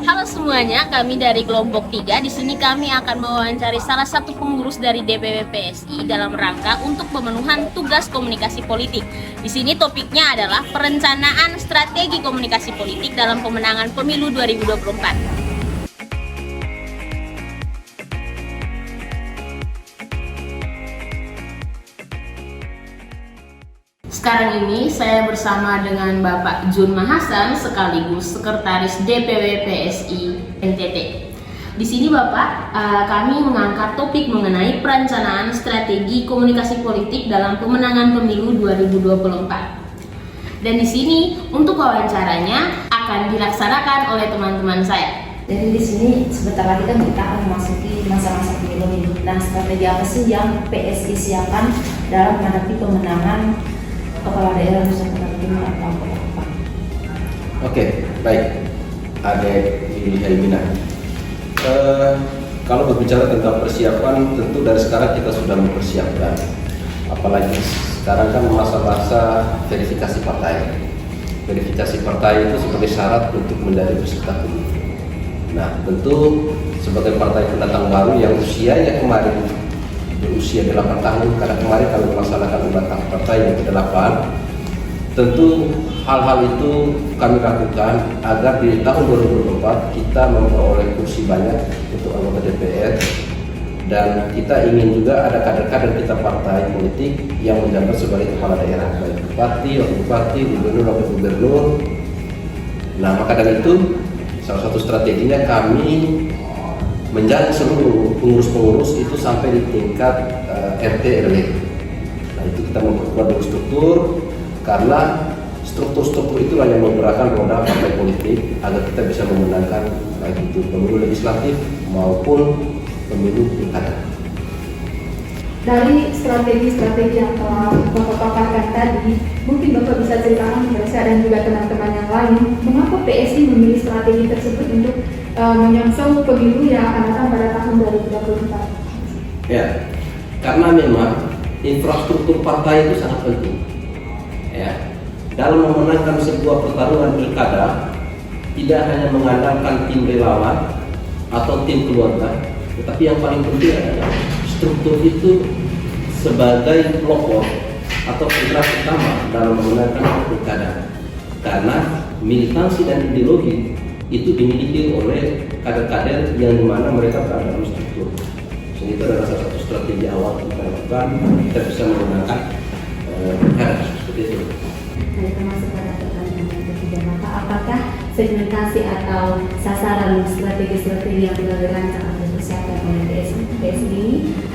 Halo semuanya, kami dari kelompok 3. Di sini kami akan mewawancari salah satu pengurus dari DPW PSI dalam rangka untuk pemenuhan tugas komunikasi politik. Di sini topiknya adalah perencanaan strategi komunikasi politik dalam pemenangan pemilu 2024. Sekarang ini saya bersama dengan Bapak Jun Mahasan sekaligus Sekretaris DPW PSI NTT. Di sini Bapak, kami mengangkat topik mengenai perencanaan strategi komunikasi politik dalam pemenangan pemilu 2024. Dan di sini untuk wawancaranya akan dilaksanakan oleh teman-teman saya. Jadi di sini sebentar lagi kan kita akan memasuki masa-masa pemilu nih. Nah, strategi apa sih yang PSI siapkan dalam menghadapi pemenangan kepala daerah Nusa Tenggara Timur atau apa? Oke, baik. Adek di Helmina. Kalau berbicara tentang persiapan, tentu dari sekarang kita sudah mempersiapkan. Apalagi sekarang kan masa-masa verifikasi partai. Verifikasi partai itu sebagai syarat untuk menjadi peserta pemilu. Nah, tentu sebagai partai pendatang baru yang usianya kemarin berusia 8 tahun, karena kemarin kami melaksanakan ulang partai yang ke-8, tentu hal-hal itu kami lakukan agar di tahun 2024 kita memperoleh kursi banyak untuk anggota DPR, dan kita ingin juga ada kader-kader kita partai politik yang menjabat sebagai kepala daerah, baik bupati, wakil bupati, gubernur, wakil gubernur. Nah, maka dari itu salah satu strateginya kami menjaring seluruh pengurus-pengurus itu sampai di tingkat RT RW. Nah, itu kita memperkuat dari struktur, karena struktur-struktur itulah yang menggerakkan roda partai politik agar kita bisa memenangkan baik itu pemilu legislatif maupun pemilu pilkada. Dari strategi-strategi yang telah Bapak paparkan tadi, mungkin Bapak bisa ceritakan kepada saya dan juga teman-teman yang lain, mengapa PSI memilih strategi tersebut untuk menyongsong pemilu yang akan datang pada tahun 2024? Ya, karena memang infrastruktur partai itu sangat penting. Ya, dalam memenangkan sebuah pertarungan pilkada, tidak hanya mengandalkan tim relawan atau tim keluarga, tetapi yang paling penting adalah struktur itu sebagai pelopor atau penggerak utama dalam memenangkan pilkada. Karena militansi dan ideologi itu dimiliki oleh kader-kader yang dimana mereka berada dalam struktur. Jadi itu adalah salah satu strategi awal kita lakukan, kita bisa memenangkan pilkada seperti itu. Saya termasuk pada pertanyaan yang ketiga, maka apakah segmentasi atau sasaran strategi-strategi yang telah dirancang atau dipersiapkan oleh PSI ini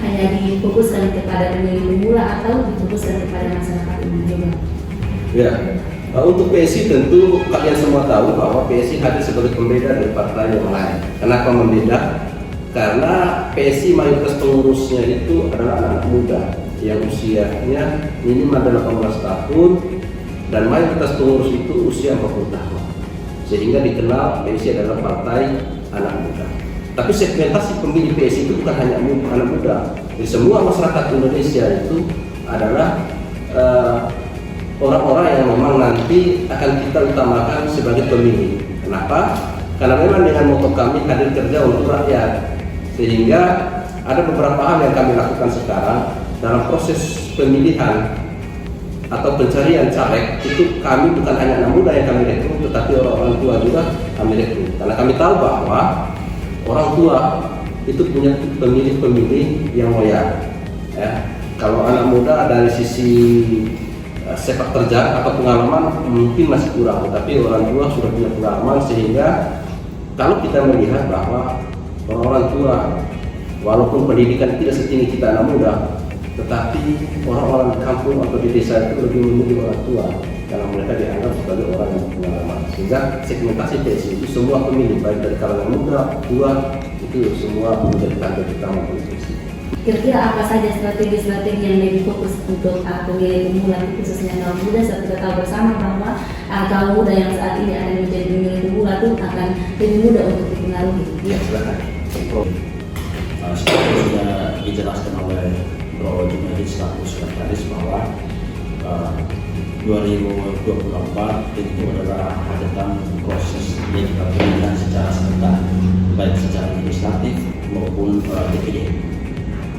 hanya difokuskan kepada pemilih pemula atau difokuskan kepada masyarakat umum juga? Ya, untuk PSI tentu kalian semua tahu bahwa PSI hadir sebagai pembeda dari partai yang lain. Kenapa membeda? Karena PSI mayoritas pengurusnya itu adalah anak muda yang usianya minimal 18 tahun, dan mayoritas pengurus itu usia 40 tahun, sehingga dikenal PSI adalah partai anak muda. Tapi segmentasi pemilih PSI itu bukan hanya anak muda, di semua masyarakat Indonesia itu adalah orang-orang yang memang nanti akan kita utamakan sebagai pemilih. Kenapa? Karena memang dengan moto kami hadir kerja untuk rakyat, sehingga ada beberapa hal yang kami lakukan sekarang dalam proses pemilihan atau pencarian caleg. Itu kami bukan hanya anak muda yang kami rekrut, tetapi orang-orang tua juga kami rekrut, karena kami tahu bahwa orang tua itu punya pemilih-pemilih yang loyal. Ya, kalau anak muda dari sisi sepak terjang atau pengalaman mungkin masih kurang, tapi orang tua sudah punya pengalaman, sehingga kalau kita melihat bahwa orang tua walaupun pendidikan tidak setinggi kita anak muda, tetapi orang-orang di kampung atau di desa itu lebih memilih orang tua karena mereka dianggap sebagai orang yang berpengalaman. Sehingga segmentasi PSI itu semua pemilih, baik dari kalangan muda, tua, itu semua menjadi target utama PSI. Kira-kira apa saja strategi-strategi yang lebih fokus untuk pemilih pemula, khususnya kaum muda? Saat kita tahu bersama bahwa kaum muda yang saat ini ada menjadi pemilih pemula itu akan lebih mudah untuk dipengaruhi. Ya, silakan. Seperti sudah dijelaskan oleh Bro Junaidi selaku sekretaris bahwa 2024 itu adalah hajatan proses pemilihan secara serentak, baik secara legislatif maupun DPD.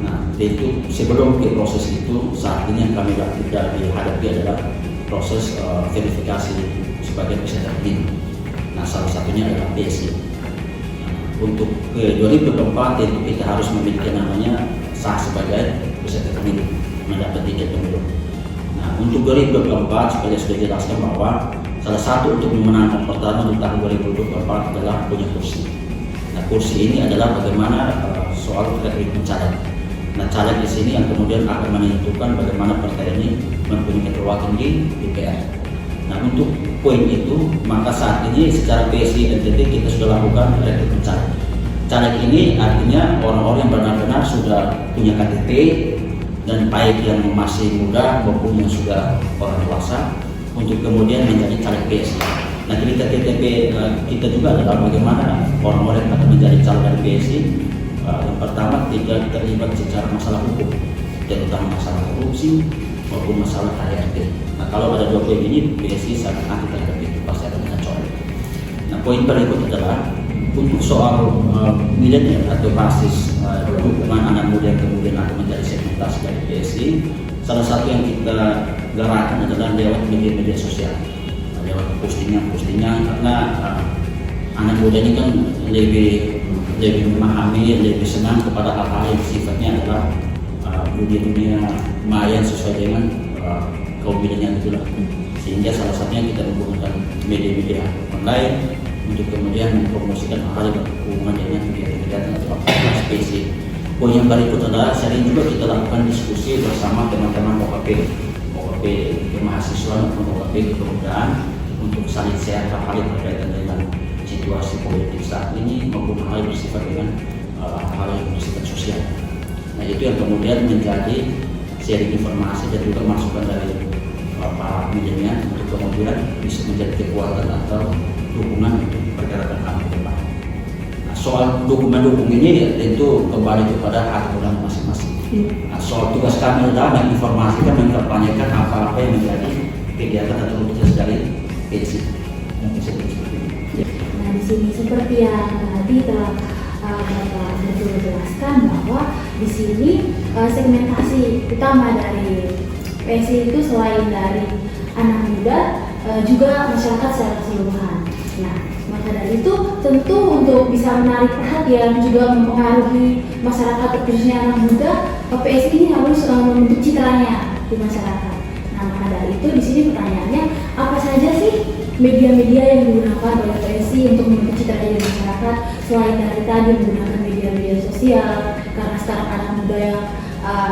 Nah, itu sebelum ke proses itu, saat ini yang kami dihadapi adalah proses verifikasi sebagai peserta pemilu. Nah, salah satunya adalah PSI. Untuk ke 2024 itu kita harus memiliki namanya sah sebagai peserta pemilu, mendapat tiket pemilu. Nah, untuk 2024 supaya sudah jelaskan bahwa salah satu untuk memenangkan pertarungan di tahun 2024 adalah punya kursi. Nah, kursi ini adalah bagaimana soal rekrutmen caleg. Nah, caleg di sini yang kemudian akan menentukan bagaimana partai ini mempunyai keterwakilan di DPR. Nah, untuk poin itu, maka saat ini secara PSI NTT kita sudah lakukan rekrutmen caleg. Caleg ini artinya orang-orang yang benar-benar sudah punya KTP, dan baik yang masih muda maupun yang sudah orang dewasa untuk kemudian menjadi caleg PSI. Nah, KTP kita juga adalah bagaimana orang-orang yang akan menjadi caleg dari PSI. Yang pertama, tidak terlibat secara masalah hukum, terutama masalah korupsi maupun masalah KDRT. Nah, kalau ada dua poin ini, PSI sangat anti terhadap itu, pasti akan mencoret. Nah, poin berikut adalah untuk soal milenial atau basis dukungan anak muda yang kemudian akan menjadi segmentasi dari PSI, salah satu yang kita gerakan adalah lewat media-media sosial, lewat postingan karena anak muda ini kan lebih memahami, lebih senang kepada hal-hal yang sifatnya adalah dunia maya sesuai dengan kaum milenial itulah. Sehingga salah satunya kita menggunakan media-media online untuk kemudian mempromosikan hal yang berhubungan dengan kegiatan atau aktivitas PSI. Poin yang berikut adalah sering juga kita lakukan diskusi bersama teman-teman OKP kemahasiswaan maupun OKP kepemudaan untuk saling share hal-hal yang berkaitan dengan situasi politik saat ini maupun hal yang bersifat dengan hal yang bersifat sosial. Nah, itu yang kemudian menjadi sharing informasi dan juga masukan dari para milenial untuk kemudian bisa menjadi kekuatan atau dukungan untuk pergerakan kami ke depan. Nah, soal dokumen ini tentu kembali kepada aturan masing-masing. Nah, soal tugas kami adalah menginformasikan, mengkampanyekan apa-apa yang menjadi kegiatan atau rutinitas dari PSI. Nah, di sini seperti yang tadi telah Bapak jelaskan bahwa di sini segmentasi utama dari PSI itu selain dari anak muda juga masyarakat secara keseluruhan. Nah, maka dari itu tentu untuk bisa menarik perhatian juga mempengaruhi masyarakat khususnya anak muda, PSI ini harus membentuk citranya di masyarakat. Nah, maka dari itu di sini pertanyaannya apa saja sih media-media yang digunakan oleh PSI untuk membentuk citranya di masyarakat selain dari tadi menggunakan media-media sosial, karena sekarang anak muda yang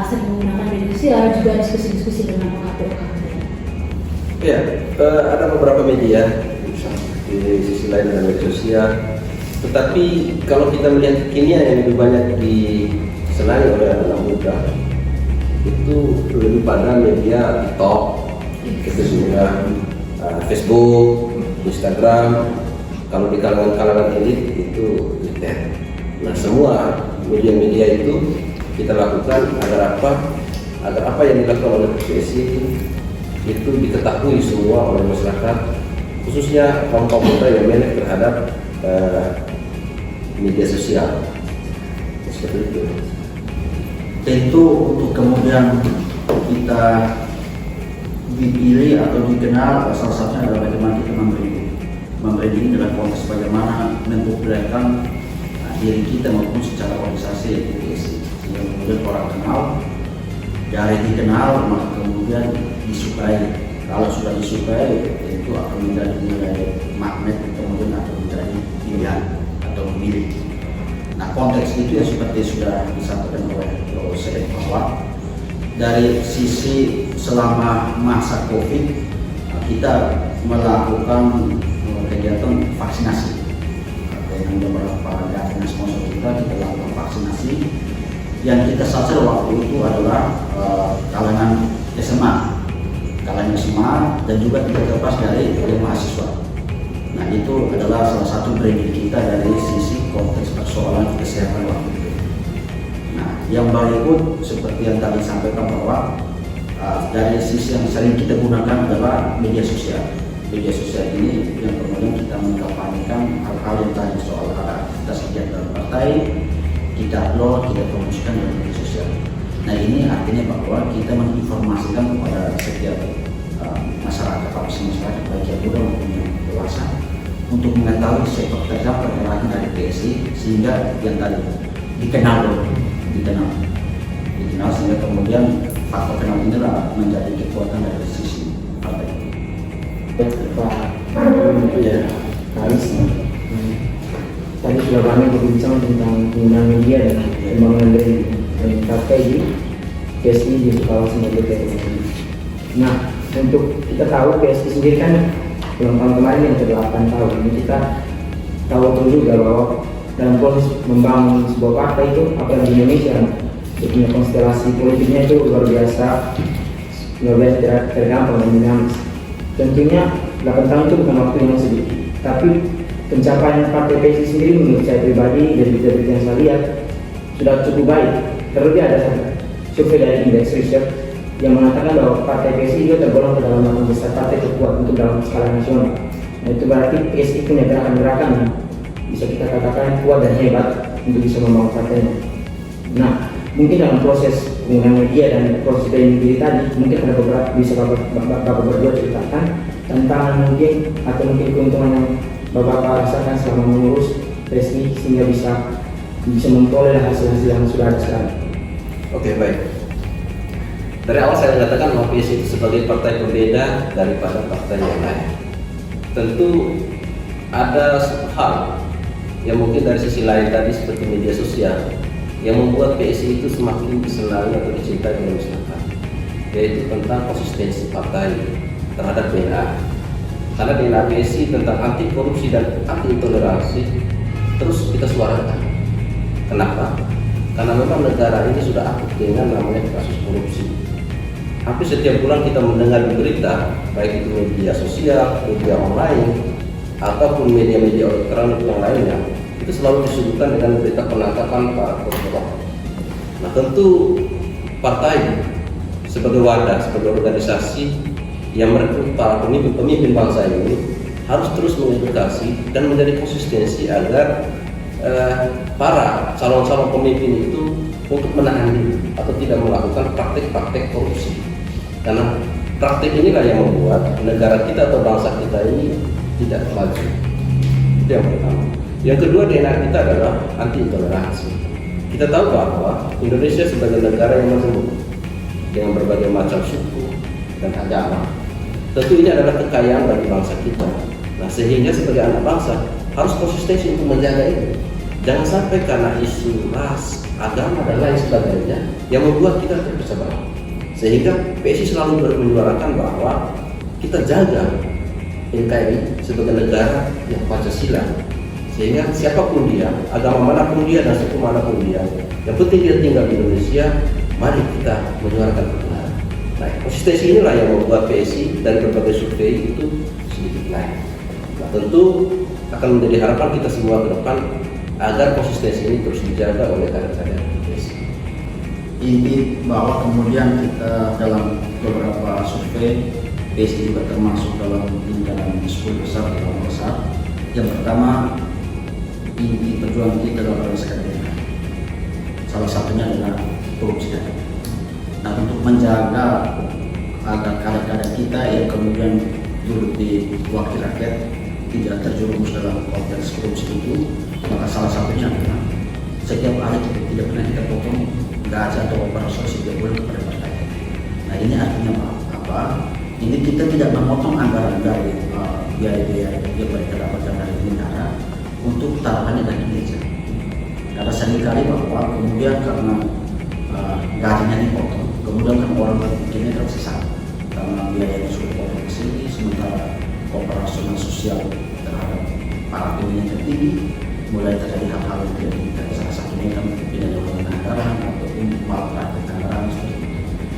sering menggunakan media sosial juga diskusi-diskusi dengan OKP. Ya, ada beberapa media di sisi lain dengan media sosial, tetapi kalau kita melihat kekinian yang lebih banyak disenangi oleh anak muda itu lebih pada media TikTok, itu sudah Facebook, Instagram. Kalau di kalangan elit itu Twitter. Nah, semua media-media itu kita lakukan agar apa yang dilakukan oleh PSI itu diketahui semua oleh masyarakat, khususnya kaum muda yang melek terhadap media sosial. Seperti itu. Tentu untuk kemudian kita dipilih atau dikenal, salah satunya adalah bagaimana kita memberi diri dalam konteks bagaimana mempopulerkan diri kita maupun secara organisasi PSI, sehingga kemudian orang kenal, dari dikenal maka kemudian disukai. Kalau sudah disukai itu akan menjadi nilai magnet, kemudian akan menjadi pilihan atau memilih. Nah, konteks itu ya seperti sudah disampaikan oleh Prof. bahwa dari sisi selama masa COVID kita melakukan kegiatan vaksinasi dengan beberapa dari sponsor kita lakukan vaksinasi yang kita sasar waktu itu adalah kalangan SMA dan juga tidak terlepas dari mahasiswa. Nah, itu adalah salah satu branding kita dari sisi konteks persoalan kesehatan waktu itu. Nah, yang berikut seperti yang tadi sampaikan bahwa dari sisi yang sering kita gunakan adalah media sosial. Media sosial ini yang kemudian kita mengkampanyekan hal-hal yang tadi soal aktivitas kegiatan partai, kita upload, kita promosikan dalam media sosial. Nah ini artinya bahwa kita menginformasikan kepada setiap masyarakat, masyarakat baik yang muda maupun yang dewasa untuk mengetahui sepak terjang pergerakan dari PSI sehingga yang tadi dikenal sehingga kemudian faktor kenal inilah menjadi kekuatan dari sisi partai. Ya, Haris. Tadi sudah banyak berbincang tentang penggunaan media dan pembangunan dari partai di PSI di kawasan PSI. Nah, untuk kita tahu PSI sendiri kan ulang tahun kemarin yang ke-8 tahun. Ini kita tahu juga bahwa dalam proses membangun sebuah partai itu, apalagi di Indonesia, punya konstelasi politiknya itu luar biasa tergampang dan dinamis. Tentunya 8 tahun itu bukan waktu yang sedikit, tapi pencapaian partai PSI sendiri menurut saya pribadi dari berita yang saya lihat sudah cukup baik. Terlebih ada survei dari Index Research yang mengatakan bahwa partai PSI juga tergolong ke dalam 8 besar partai terkuat untuk dalam skala nasional. Nah, itu berarti PSI punya gerakan-gerakan yang bisa kita katakan kuat dan hebat untuk bisa membangun partainya. Nah, mungkin dalam proses penggunaan media dan proses diri tadi, mungkin ada beberapa bisa Bapak berdua ceritakan tantangan mungkin atau mungkin keuntungan yang Bapak rasakan selama mengurus PSI sehingga bisa memperoleh hasil-hasil yang sudah ada sekarang. Oke, baik. Dari awal saya mengatakan bahwa PSI itu sebagai partai berbeda daripada partai yang lain. Tentu ada hal yang mungkin dari sisi lain tadi seperti media sosial yang membuat PSI itu semakin disenangi atau dicintai oleh masyarakat, yaitu tentang konsistensi partai terhadap DNA. Karena DNA PSI tentang anti korupsi dan anti intoleransi terus kita suarakan. Kenapa? Karena memang negara ini sudah aktif dengan namanya kasus korupsi. Hampir setiap bulan kita mendengar di berita, baik itu media sosial, media online, ataupun media-media elektronik yang lainnya, itu selalu disuguhkan dengan berita penangkapan para koruptor. Nah, tentu partai sebagai wadah, sebagai organisasi yang merekrut para pemimpin bangsa ini harus terus mengedukasi dan menjadi konsistensi agar para calon-calon pemimpin itu untuk menahan diri atau tidak melakukan praktek-praktek korupsi. Karena praktek inilah yang membuat negara kita atau bangsa kita ini tidak maju. Itu yang pertama. Yang kedua, DNA kita adalah anti intoleransi. Kita tahu bahwa Indonesia sebagai negara yang majemuk dengan berbagai macam suku dan agama, tentu ini adalah kekayaan bagi bangsa kita. Nah, sehingga sebagai anak bangsa harus konsistensi untuk menjaga ini. Jangan sampai karena isu ras, agama dan lain sebagainya yang membuat kita terpecah belah. Sehingga PSI selalu menyuarakan bahwa kita jaga NKRI sebagai negara yang Pancasila. Sehingga siapapun dia, agama manapun dia dan suku manapun dia, yang penting dia tinggal di Indonesia, mari kita menyuarakan kebenaran. Nah, konsistensi inilah yang membuat PSI dari berbagai survei itu sedikit naik. Nah, tentu akan menjadi harapan kita semua ke depan agar konsistensi ini terus dijaga oleh kader-kader PSI. Inti bahwa kemudian kita dalam beberapa survei PSI juga termasuk dalam lingkaran 10 besar atau 5 besar. Yang pertama, inti perjuangan kita adalah berdasarkan DNA. Salah satunya adalah korupsi tadi. Nah, untuk menjaga agar kader-kader kita yang kemudian duduk di wakil rakyat tidak terjerumus dalam konteks korupsi itu, maka salah satunya adalah setiap hari tidak pernah kita potong gaji atau operasional setiap bulan kepada partai. Nah, ini artinya apa? Ini kita tidak memotong anggaran dari biaya-biaya yang mereka dapatkan dari negara untuk taruhannya dari gereja. Karena seringkali bahwa kemudian karena gajinya dipotong, kemudian kan orang berpikirnya tersesat karena biayanya sudah potong ke sini, sementara operasional sosial terhadap para pimpinan tertinggi mulai terjadi hal-hal yang tidak diinginkan. Salah satunya kan pindahan anggaran ataupun malpraktek anggaran seperti itu.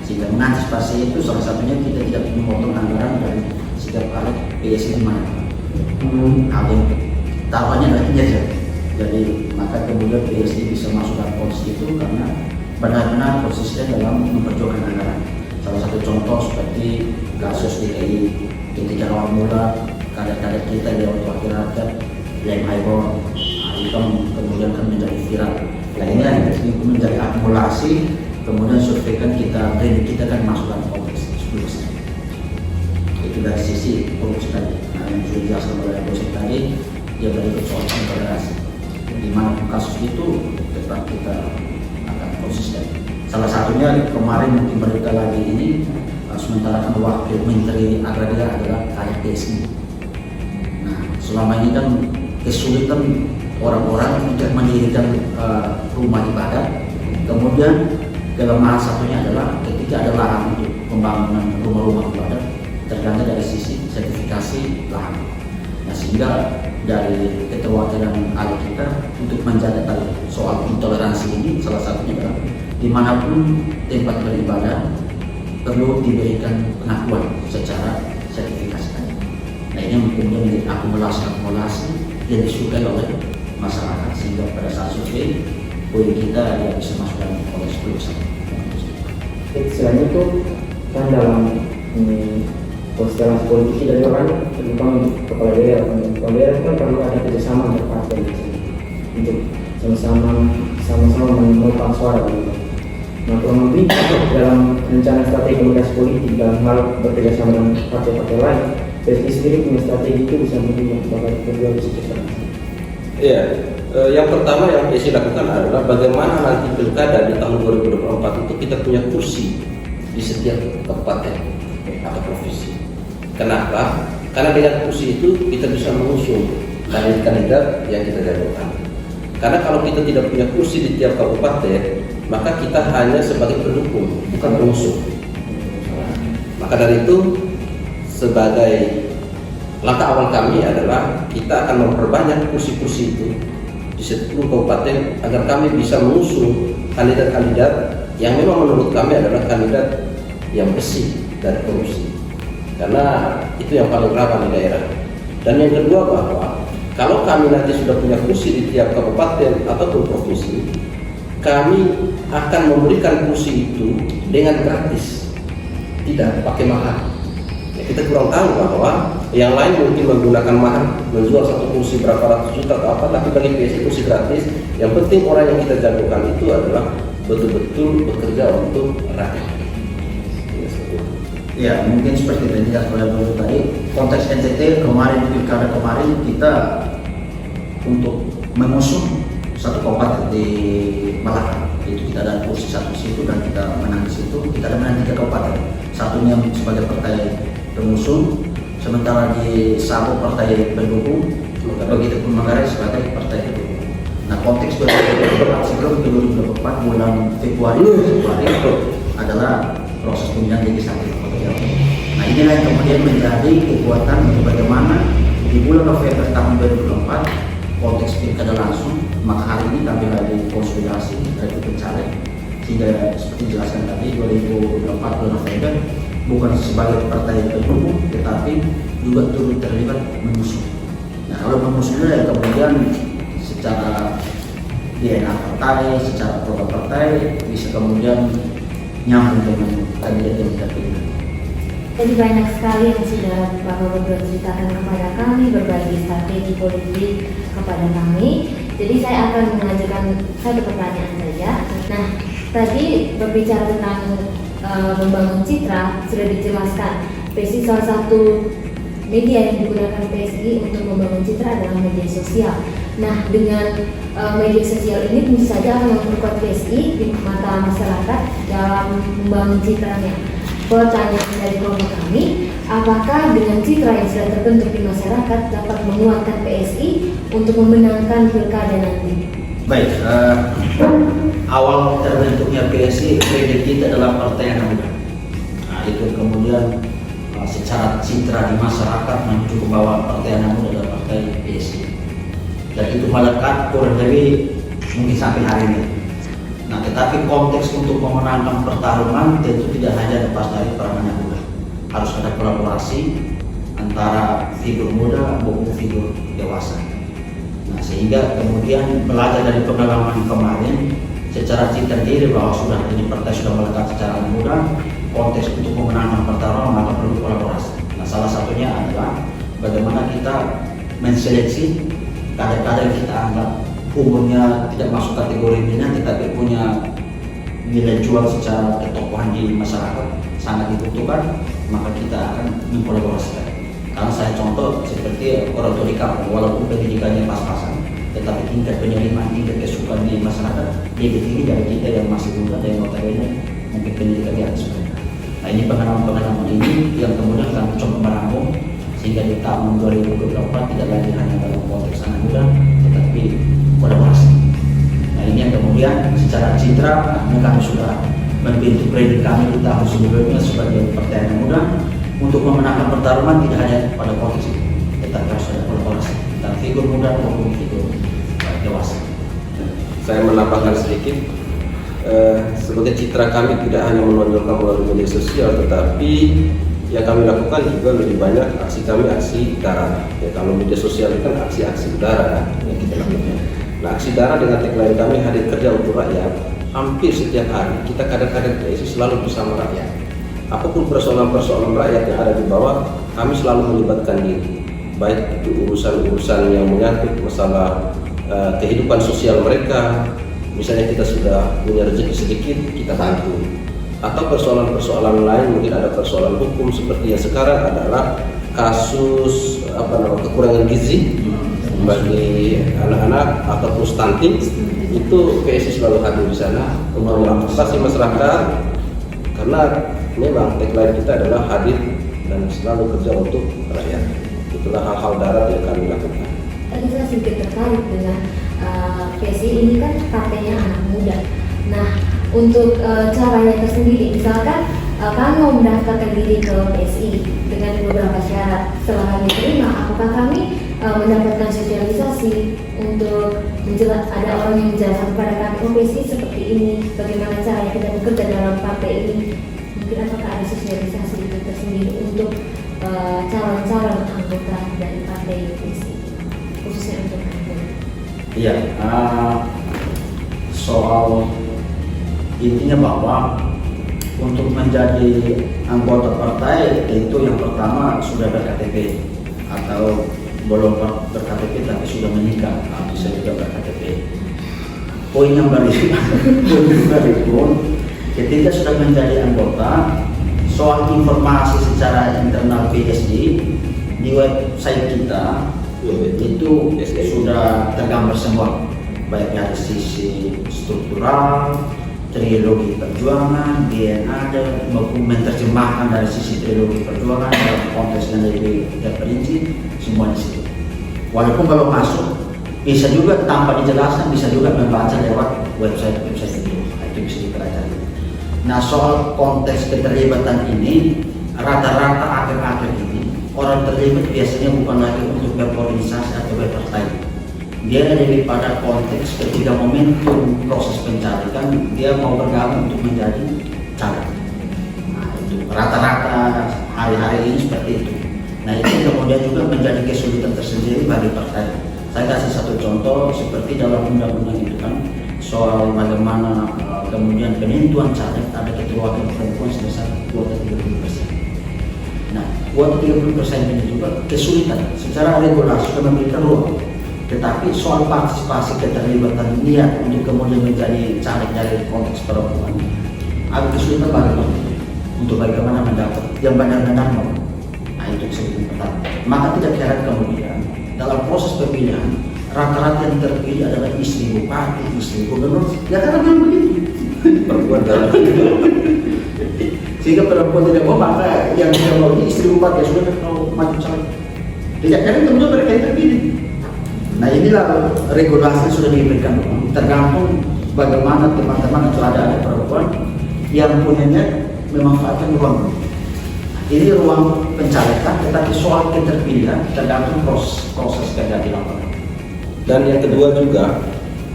Sehingga mengantisipasi itu salah satunya kita tidak memotong anggaran dari setiap kali PSI di mana. Hal yang taruhannya dari saja. Jadi maka kemudian PSI bisa masuk dalam posisi itu karena benar-benar konsisten dalam memperjuangkan anggaran. Salah satu contoh seperti kasus DKI ketika awal mula kader-kader kita di wakil rakyat yang Haibor, itu kemudian kan menjadi viral. Lainnya ini menjadi akumulasi, kemudian surveikan kita, brand kita kan masukkan konteks 10%. Itu dari sisi korupsi tadi. Nah, yang sudah dijelaskan oleh dosen tadi, dia berikut soal toleransi. Di mana kasus itu tetap kita akan konsisten. Salah satunya kemarin mungkin berita lagi ini, sementara kan wakil Menteri Agraria adalah kayak PSI. Nah, selama ini kan kesulitan orang-orang untuk mendirikan rumah ibadah. Kemudian kelemahan satunya adalah ketika ada lahan untuk pembangunan rumah-rumah ibadah, tergantung dari sisi sertifikasi lahan. Nah, sehingga dari keterwakilan ala kita untuk menjaga tadi soal intoleransi ini, salah satunya adalah dimanapun tempat beribadah perlu diberikan pengakuan secara sertifikasi tadi. Nah, ini kemudian menjadi akumulasi yang disukai oleh masyarakat, sehingga pada saat survei poin kita yang bisa masuk dalam konteks 10%. Selain itu kan dalam konstelasi politisi dari orang terutama untuk kepala daerah kan perlu ada kerjasama antar partai untuk sama-sama menopang suara gitu. Nah, kurang lebih dalam rencana strategi komunikasi politik dalam hal bekerjasama dengan partai-partai lain, PSI sendiri punya strategi itu bisa mungkin bakal kedua di situ. Iya, yang pertama yang PSI lakukan adalah bagaimana nanti pilkada di tahun 2024 itu kita punya kursi di setiap kabupaten atau provinsi. Kenapa? Karena dengan kursi itu kita bisa mengusung kandidat yang kita jagokan. Karena kalau kita tidak punya kursi di tiap kabupaten, maka kita hanya sebagai pendukung, bukan pengusung. Maka dari itu, sebagai langkah awal kami adalah kita akan memperbanyak kursi-kursi itu di 10 kabupaten agar kami bisa mengusung kandidat-kandidat yang memang menurut kami adalah kandidat yang bersih dari korupsi. Karena itu yang paling rawan di daerah. Dan yang kedua bahwa kalau kami nanti sudah punya kursi di tiap kabupaten ataupun provinsi, kami akan memberikan kursi itu dengan gratis, tidak pakai mahar. Ya, kita kurang tahu bahwa yang lain mungkin menggunakan mahar, menjual satu kursi berapa ratus juta atau apa, tapi bagi PSI kursi gratis. Yang penting orang yang kita jagokan itu adalah betul-betul bekerja untuk rakyat. Ya, mungkin seperti yang dijelaskan oleh Bro tadi, konteks NTT kemarin, pilkada kemarin kita untuk mengusung satu kabupaten di Malaka, itu kita ada kursi satu situ dan kita menang di situ. Kita ada menang 3 kabupaten, satunya sebagai partai pengusung, sementara di Sabo partai pendukung, begitu pun Manggarai sebagai partai pendukung. Nah, konteks 2024 sebelum 2024 bulan Februari adalah proses pemilihan legislatif. Nah, inilah yang kemudian menjadi kekuatan untuk bagaimana di bulan November tahun 2024 konteks pilkada langsung, maka hari ini kami lagi konsolidasi dari pencalegan, sehingga seperti dijelaskan tadi 2024 bulan November bukan sebagai partai pendukung tetapi juga turut terlibat mengusung. Nah, kalau mengusungnya kemudian secara DNA partai, secara program partai bisa kemudian nyambung dengan kandidat yang kita pilih. Jadi banyak sekali yang sudah Pak Robert ceritakan kepada kami, berbagi strategi politik kepada kami. Jadi saya akan mengajukan satu pertanyaan saja. Nah, tadi berbicara tentang membangun citra, sudah dijelaskan. PSI salah satu media yang digunakan PSI untuk membangun citra adalah media sosial. Nah, dengan media sosial ini tentu saja akan memperkuat PSI di mata masyarakat dalam membangun citranya. Pertanyaan dari kelompok kami, apakah dengan citra yang sudah terbentuk di masyarakat dapat menguatkan PSI untuk memenangkan pilkada nanti? Baik, awal terbentuknya PSI, prediksi kita adalah partai yang muda. Nah, itu kemudian secara citra di masyarakat menuju ke bawah partai yang muda adalah partai PSI. Dan itu melekat kurang lebih mungkin sampai hari ini. Nah, tetapi konteks untuk memenangkan pertarungan tentu tidak hanya lepas dari peran anak muda. Harus ada kolaborasi antara figur muda maupun figur dewasa. Nah, sehingga kemudian belajar dari pengalaman kemarin secara citra diri bahwa sudah ini partai sudah melekat secara muda, konteks untuk memenangkan pertarungan maka perlu kolaborasi. Nah, salah satunya adalah bagaimana kita menseleksi kader-kader yang kita anggap umurnya tidak masuk kategori minat tetapi punya nilai jual secara ketokohan di masyarakat sangat dibutuhkan, maka kita akan mengkolaborasikan. Karena saya contoh seperti orang tua di kampung, walaupun pendidikannya pas-pasan, tetapi tingkat penerimaan, tingkat kesukaan di masyarakat lebih tinggi dari kita yang masih muda dan yang notabene mungkin pendidikan di atas mereka. Nah, ini pengalaman-pengalaman ini yang kemudian kami coba merangkum sehingga di tahun 2024 tidak lagi hanya dalam konteks anak muda, tetapi kolaborasi. Nah, ini yang kemudian secara citra kami sudah membentuk branding kami di tahun sebelumnya sebagai partai anak muda untuk memenangkan pertarungan tidak hanya pada konteks itu, tetapi harus ada kolaborasi dan figur muda maupun figur dewasa. Saya menambahkan sedikit, sebagai citra kami tidak hanya menonjolkan melalui media sosial, tetapi yang kami lakukan juga lebih banyak aksi kami aksi darat. Ya, kalau media sosial itu kan aksi-aksi udara yang kita lakukan. Nah, aksi darat dengan tagline kami hadir kerja untuk rakyat. Hampir setiap hari kita kader-kader PSI selalu bersama rakyat. Apapun persoalan-persoalan rakyat yang ada di bawah, kami selalu melibatkan diri. Baik itu urusan-urusan yang menyangkut masalah kehidupan sosial mereka, misalnya kita sudah punya rezeki sedikit, kita bantu. Atau persoalan-persoalan lain, mungkin ada persoalan hukum seperti yang sekarang adalah kasus kekurangan gizi bagi anak-anak ataupun stunting, itu PSI selalu hadir di sana untuk mengantisipasi masyarakat, karena memang tagline kita adalah hadir dan selalu kerja untuk rakyat. Itulah hal-hal darat yang kami lakukan. Tadi saya sedikit tertarik dengan PSI ini kan partainya anak muda. Nah, untuk caranya tersendiri, misalkan kami mau mendaftarkan diri ke PSI dengan beberapa syarat. Setelah kami terima, apakah kami mendapatkan sosialisasi untuk ada orang yang menjelaskan kepada kami, oh PSI seperti ini, bagaimana caranya kita bekerja dalam partai ini? Mungkin apakah ada sosialisasi itu tersendiri untuk calon-calon anggota dari partai PSI, khususnya untuk anak muda? Iya, soal intinya bahwa untuk menjadi anggota partai itu yang pertama sudah berKTP atau belum berKTP tapi sudah menikah, bisa juga berKTP. Poin yang baru pun ketika sudah menjadi anggota, soal informasi secara internal PSI di website kita itu sudah tergambar semua, baik dari sisi struktural, trilogi perjuangan, DNA, maupun menerjemahkan dari sisi trilogi perjuangan dalam konteks yang lebih terperinci, semua di situ. Walaupun belum masuk, bisa juga tanpa dijelaskan, bisa juga membaca lewat website itu, itu bisa dipelajari. Nah, soal konteks keterlibatan ini, rata-rata akhir-akhir ini orang terlibat biasanya bukan lagi untuk berorganisasi atau berpartai. Dia lebih pada konteks ketika momentum proses pencalekan dia mau bergabung untuk menjadi caleg. Nah, itu rata-rata hari-hari ini seperti itu. Nah, itu kemudian juga menjadi kesulitan tersendiri bagi partai. Saya kasih satu contoh seperti dalam undang-undang itu kan soal bagaimana kemudian penentuan caleg ada keterwakilan perempuan sebesar kuota 30%. Nah, kuota 30% ini juga kesulitan secara regulasi sudah memberikan ruang. Tetapi soal partisipasi keterlibatan niat untuk kemudian menjadi caleg dari konteks perempuan agak kesulitan bagaimana untuk bagaimana mendapat yang benar-benar mau. Nah, itu sebetulnya pertama. Maka tidak heran kemudian dalam proses pemilihan rata-rata yang terpilih adalah istri bupati, istri gubernur. Ya karena memang begitu. Perempuan dalam sehingga perempuan tidak mau, maka yang tidak mau istri bupati ya sudah mau maju caleg. Tidak heran kemudian mereka yang terpilih. Nah, inilah regulasi sudah diberikan, tergantung bagaimana teman-teman atau ada perempuan yang punyanya memanfaatkan ruang. Ini ruang pencalekan, tetapi soal keterpilihan tergantung proses kerja di lapangan. Dan yang kedua juga,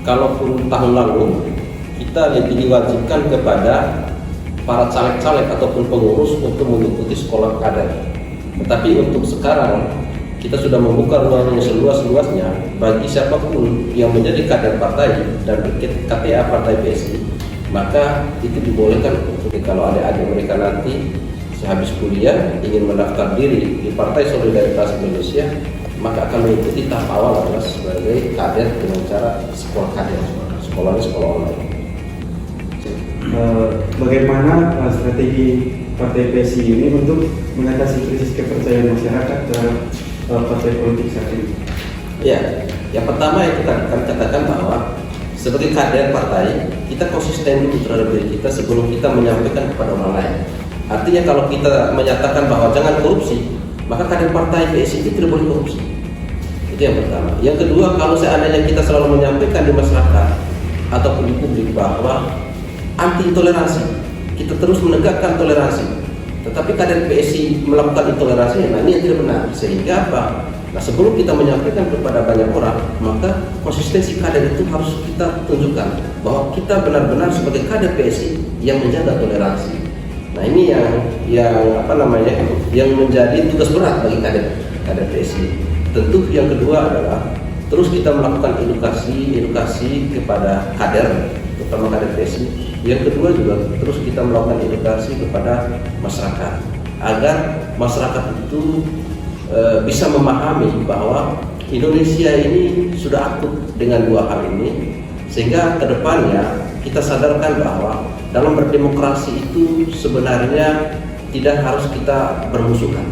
kalaupun tahun lalu kita lebih diwajibkan kepada para caleg-caleg ataupun pengurus untuk mengikuti sekolah kader. Tetapi untuk sekarang kita sudah membuka ruang yang seluas-luasnya bagi siapapun yang menjadi kader partai dan KTA Partai PSI maka itu dibolehkan untuk kalau adik-adik mereka nanti sehabis kuliah ingin mendaftar diri di Partai Solidaritas Indonesia, maka akan mengikuti tahap awal adalah sebagai kader dengan cara sekolah kader, sekolahnya sekolah online. Bagaimana strategi Partai PSI ini untuk mengatasi krisis kepercayaan masyarakat terhadap partai politik saat ini? Ya, yang pertama yang kita akan katakan bahwa sebagai kader partai, kita konsisten dulu terhadap diri kita sebelum kita menyampaikan kepada orang lain. Artinya kalau kita menyatakan bahwa jangan korupsi, maka kader partai PSI itu tidak boleh korupsi. Itu yang pertama. Yang kedua, kalau seandainya kita selalu menyampaikan di masyarakat ataupun di publik bahwa anti intoleransi, kita terus menegakkan toleransi, tetapi kader PSI melakukan intoleransi, nah ini yang tidak benar. Sehingga apa? Nah, sebelum kita menyampaikan kepada banyak orang, maka konsistensi kader itu harus kita tunjukkan bahwa kita benar-benar sebagai kader PSI yang menjaga toleransi. Nah, ini yang menjadi tugas berat bagi kader PSI. Tentu yang kedua adalah terus kita melakukan edukasi kepada kader, terutama kader PSI. Yang kedua juga terus kita melakukan edukasi kepada masyarakat agar masyarakat itu bisa memahami bahwa Indonesia ini sudah akut dengan dua hal ini, sehingga kedepannya kita sadarkan bahwa dalam berdemokrasi itu sebenarnya tidak harus kita bermusuhan.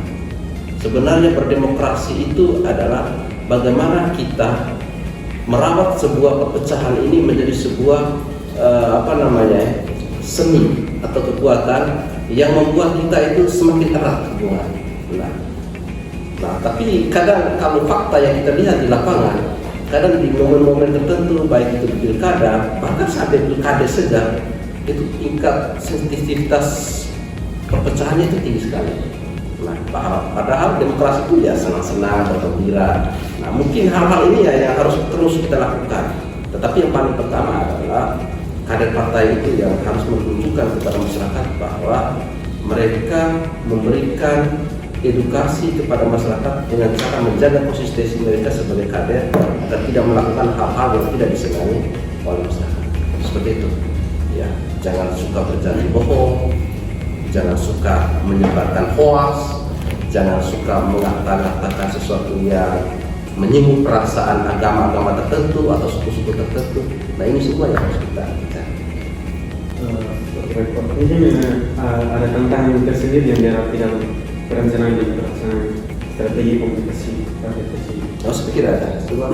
Sebenarnya berdemokrasi itu adalah bagaimana kita merawat sebuah perpecahan ini menjadi sebuah seni atau kekuatan yang membuat kita itu semakin erat hubungan. Nah, tapi kadang kalau fakta yang kita lihat di lapangan, kadang di momen-momen tertentu, baik itu di pilkada, bahkan sampai pilkada saja, itu tingkat sensitivitas perpecahannya itu tinggi sekali. Nah, padahal demokrasi itu ya senang-senang, bergembira. Nah, mungkin hal-hal ini ya yang harus terus kita lakukan. Tetapi yang paling pertama adalah kader partai itu yang harus menunjukkan kepada masyarakat bahwa mereka memberikan edukasi kepada masyarakat dengan cara menjaga konsistensi mereka sebagai kader agar tidak melakukan hal-hal yang tidak disenangi oleh masyarakat. Seperti itu. Ya, jangan suka berjanji bohong, jangan suka menyebarkan hoax, jangan suka mengatakan sesuatu yang menyinggung perasaan agama-agama tertentu atau suku-suku tertentu. Nah, ini semua yang harus kita lakukan. Ini ada tantangan tersendiri yang dihadapi dalam perencanaan dan pelaksanaan strategi komunikasi partai PSI. Saya pikir ada. Coba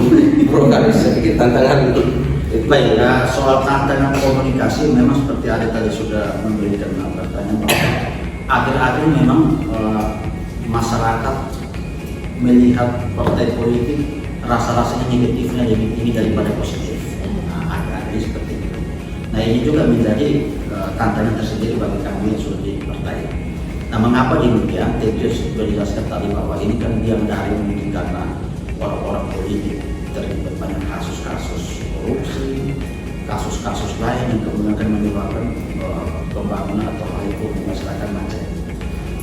saya pikir tantangan untuk Baik, soal tantangan komunikasi memang seperti ada tadi sudah memberikan pertanyaan bahwa akhir-akhir memang masyarakat melihat partai politik rasa-rasanya negatifnya lebih tinggi daripada positif. Nah, akhir-akhir seperti itu. Nah, ini juga menjadi tantangan tersendiri bagi kami yang sudah di partai. Nah, mengapa demikian? Tentu sudah dijelaskan tadi bahwa ini kan diam dari mungkin karena orang-orang politik terlibat banyak kasus-kasus korupsi, kasus-kasus lain yang kemudian akan menyebabkan pembangunan atau hal ekonomi masyarakat macam.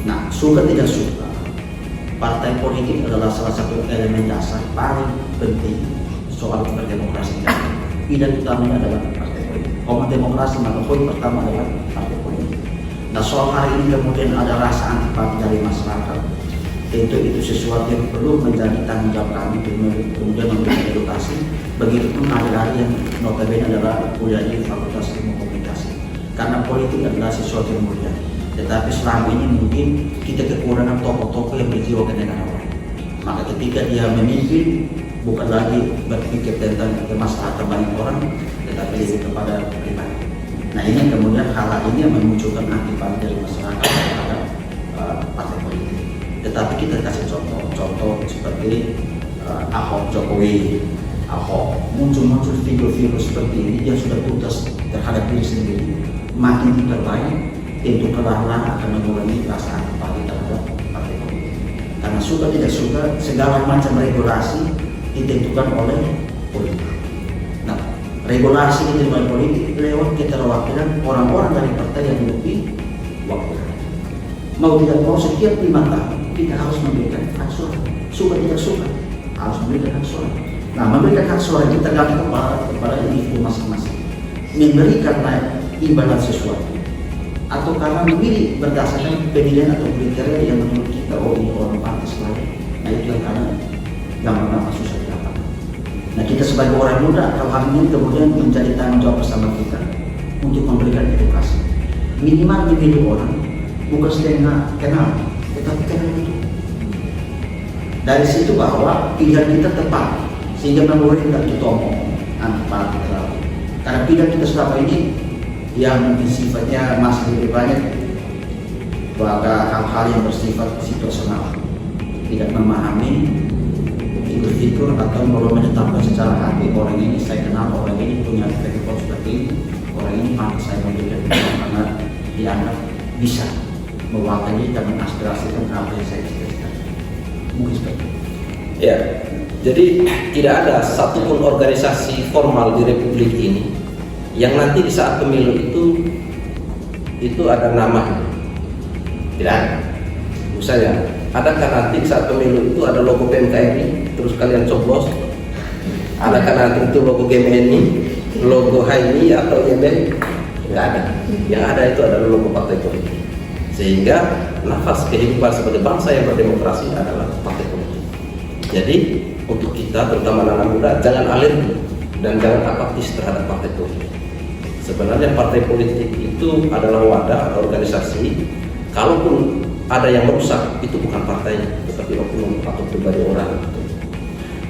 Nah, suka tidak suka, partai politik adalah salah satu elemen dasar paling penting soal berdemokrasi. Pilihan utamanya adalah partai politik. Kalau demokrasi maka poin pertama adalah partai politik. Nah, soal hari ini kemudian ada rasa antipati dari masyarakat. Tentu itu sesuatu yang perlu menjadi tanggung jawab kami kemudian memberikan edukasi. Begitupun adik-adik yang notabene adalah kuliah di Fakultas Ilmu Komunikasi. Karena politik adalah sesuatu yang mulia. Tetapi selama ini mungkin kita kekurangan tokoh-tokoh yang berjiwa kenegarawanan. Maka ketika dia memimpin, bukan lagi berpikir tentang kemaslahatan banyak orang, tetapi lebih kepada pribadi. Nah, ini kemudian hal ini yang memunculkan antipati dari masyarakat terhadap partai politik. Tetapi kita kasih contoh seperti Ahok Jokowi, Ahok muncul figur-figur seperti ini yang sudah tuntas terhadap diri sendiri, makin terbaik, tentu perlahan akan mengurangi rasa antipati terhadap partai politik. Karena suka tidak suka segala macam regulasi ditentukan oleh politik. Nah, regulasi ditentukan politik lewat keterwakilan orang-orang dari partai yang memiliki wakil. Mau tidak mau setiap 5 tahun kita harus memberikan hak suara. Suka tidak suka harus memberikan hak suara. Nah, memberikan hak suara itu tergantung kepada individu masing-masing. Memberikan imbalan sesuatu, atau karena memilih berdasarkan penilaian atau kriteria yang menurut kita ini orang pantas lain. Nah itu yang kadang gampang susah didapat. Nah kita sebagai orang muda kalau hal ini kemudian menjadi tanggung jawab bersama kita untuk memberikan edukasi. Minimal memilih orang bukan setengah kenal, tetapi kenal itu. Dari situ bahwa pilihan kita tepat sehingga mengurangi tidak ditomong antara kita. Karena pilihan kita selama ini yang mungkin sifatnya masih lebih banyak pada hal-hal yang bersifat situasional, tidak memahami figur-figur atau belum menetapkan secara hati orang ini saya kenal, orang ini punya rekod seperti ini, orang ini pantas saya memberikan karena dianggap bisa mewakili dan mengaspirasikan apa yang saya cita-citakan. Mungkin seperti itu. Ya, jadi tidak ada satupun organisasi formal di Republik ini yang nanti di saat pemilu itu ada namanya. Tidak ada. Misalnya, adakah nanti di saat pemilu itu ada logo PMKRI, terus kalian coblos? Adakah nanti itu logo GMNI, logo HMI atau YBN? Tidak ada. Yang ada itu adalah logo partai politik. Sehingga nafas kehidupan sebagai bangsa yang berdemokrasi adalah partai politik. Jadi untuk kita terutama anak muda jangan alergi dan jangan apatis terhadap partai politik. Sebenarnya partai politik itu adalah wadah atau organisasi. Kalaupun ada yang merusak itu bukan partainya, tetapi oknum atau pribadi orang.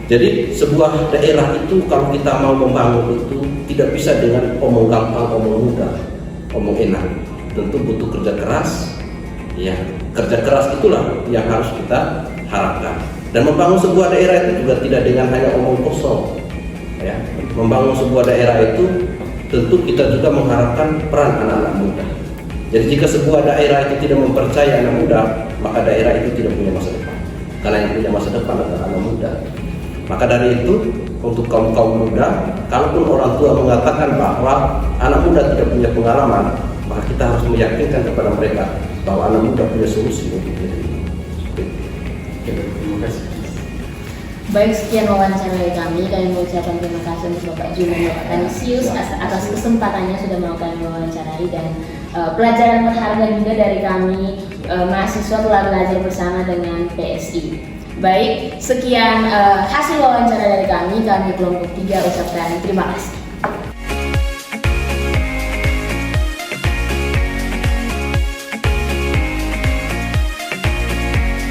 Jadi sebuah daerah itu kalau kita mau membangun itu tidak bisa dengan omong gampang, omong mudah, omong enak. Tentu butuh kerja keras. Ya, kerja keras itulah yang harus kita harapkan. Dan membangun sebuah daerah itu juga tidak dengan hanya omong kosong. Ya, membangun sebuah daerah itu tentu kita juga mengharapkan peran anak-anak muda. Jadi jika sebuah daerah itu tidak mempercayai anak muda, maka daerah itu tidak punya masa depan. Karena yang punya masa depan adalah anak muda. Maka dari itu untuk kaum muda, kalaupun orang tua mengatakan bahwa anak muda tidak punya pengalaman, maka kita harus meyakinkan kepada mereka bahwa anak muda punya solusi untuk itu. Terima kasih. Baik, sekian wawancara dari kami. Kami mengucapkan terima kasih untuk Bapak Julian Atanisius atas kesempatannya sudah mau kami wawancarai dan pelajaran berharga juga dari kami mahasiswa telah belajar bersama dengan PSI. Baik, sekian hasil wawancara dari kami kelompok 3 ucapkan terima kasih.